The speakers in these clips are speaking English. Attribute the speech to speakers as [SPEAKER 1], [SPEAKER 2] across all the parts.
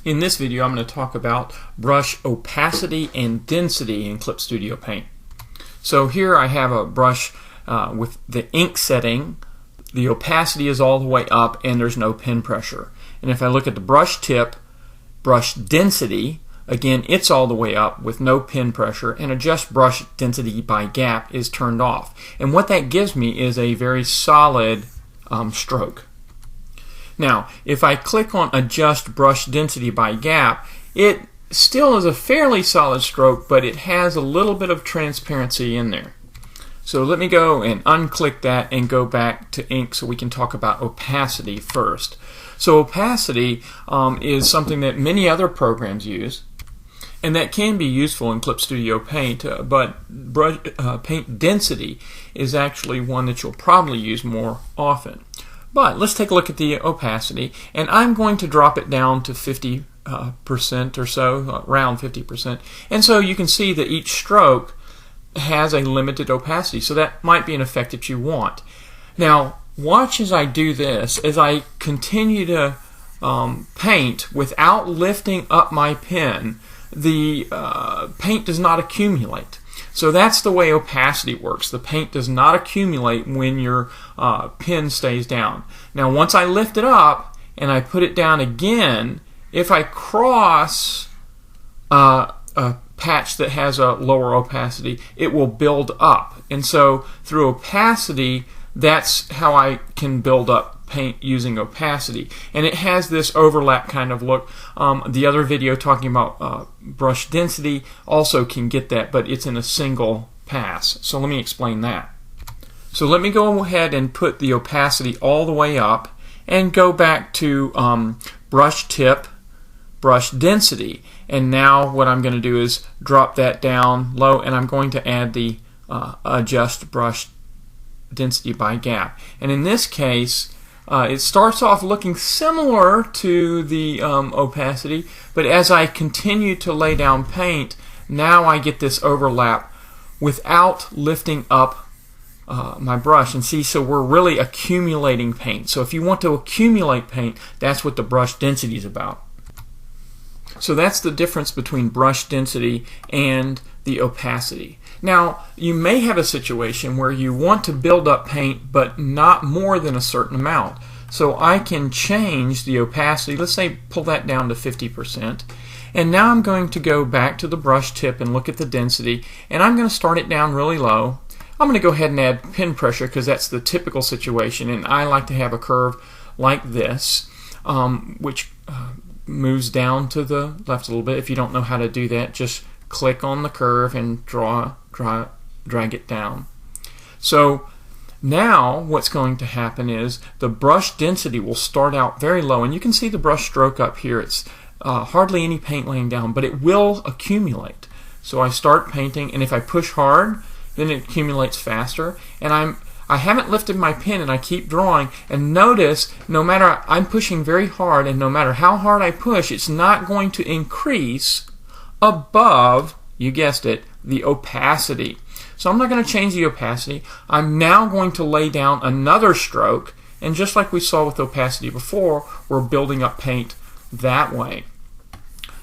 [SPEAKER 1] In this video, I'm going to talk about brush opacity and density in Clip Studio Paint. So here I have a brush with the ink setting. The opacity is all the way up and there's no pen pressure. And if I look at the brush tip, brush density, again it's all the way up with no pen pressure, and adjust brush density by gap is turned off. And what that gives me is a very solid stroke. Now, if I click on Adjust Brush Density by Gap, it still is a fairly solid stroke, but it has a little bit of transparency in there. So let me go and unclick that and go back to ink so we can talk about opacity first. So opacity is something that many other programs use, and that can be useful in Clip Studio Paint, but paint density is actually one that you'll probably use more often. But let's take a look at the opacity, and I'm going to drop it down to 50% or so, around 50%. And so you can see that each stroke has a limited opacity, so that might be an effect that you want. Now, watch as I do this, as I continue to paint without lifting up my pen. The paint does not accumulate. So that's the way opacity works. The paint does not accumulate when your pen stays down. Now once I lift it up and I put it down again, if I cross a patch that has a lower opacity, it will build up. And so through opacity, that's how I can build up paint using opacity, and it has this overlap kind of look. The other video talking about brush density also can get that, but it's in a single pass. So let me explain that. So let me go ahead and put the opacity all the way up and go back to brush tip, brush density, and now what I'm going to do is drop that down low, and I'm going to add the adjust brush density by gap. And in this case, it starts off looking similar to the opacity, but as I continue to lay down paint, now I get this overlap without lifting up my brush. And see, so we're really accumulating paint. So if you want to accumulate paint, that's what the brush density is about. So that's the difference between brush density and the opacity. Now, you may have a situation where you want to build up paint, but not more than a certain amount. So I can change the opacity. Let's say pull that down to 50%. And now I'm going to go back to the brush tip and look at the density, and I'm going to start it down really low. I'm going to go ahead and add pen pressure because that's the typical situation, and I like to have a curve like this, which moves down to the left a little bit. If you don't know how to do that, just click on the curve and drag it down. So now what's going to happen is the brush density will start out very low, and you can see the brush stroke up here. It's hardly any paint laying down, but it will accumulate. So I start painting, and if I push hard, then it accumulates faster, and I haven't lifted my pen and I keep drawing, and notice no matter, I'm pushing very hard, and no matter how hard I push, it's not going to increase above, you guessed it, the opacity. So I'm not going to change the opacity. I'm now going to lay down another stroke, and just like we saw with opacity before, we're building up paint that way.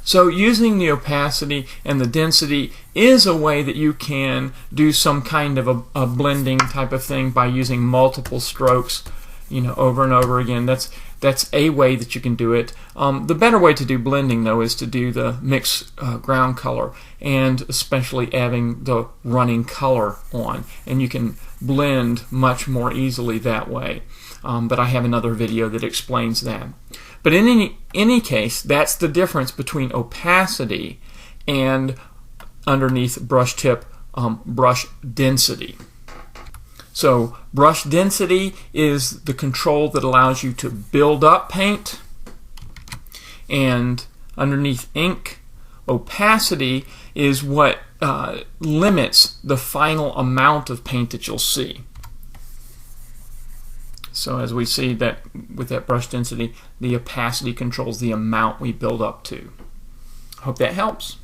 [SPEAKER 1] So using the opacity and the density is a way that you can do some kind of a blending type of thing by using multiple strokes, over and over again. That's a way that you can do it. The better way to do blending, though, is to do the mix ground color, and especially adding the running color on, and you can blend much more easily that way. But I have another video that explains that. But in any case, that's the difference between opacity and underneath brush tip, brush density. So brush density is the control that allows you to build up paint, and underneath ink, opacity is what limits the final amount of paint that you'll see. So as we see that with that brush density, the opacity controls the amount we build up to. Hope that helps.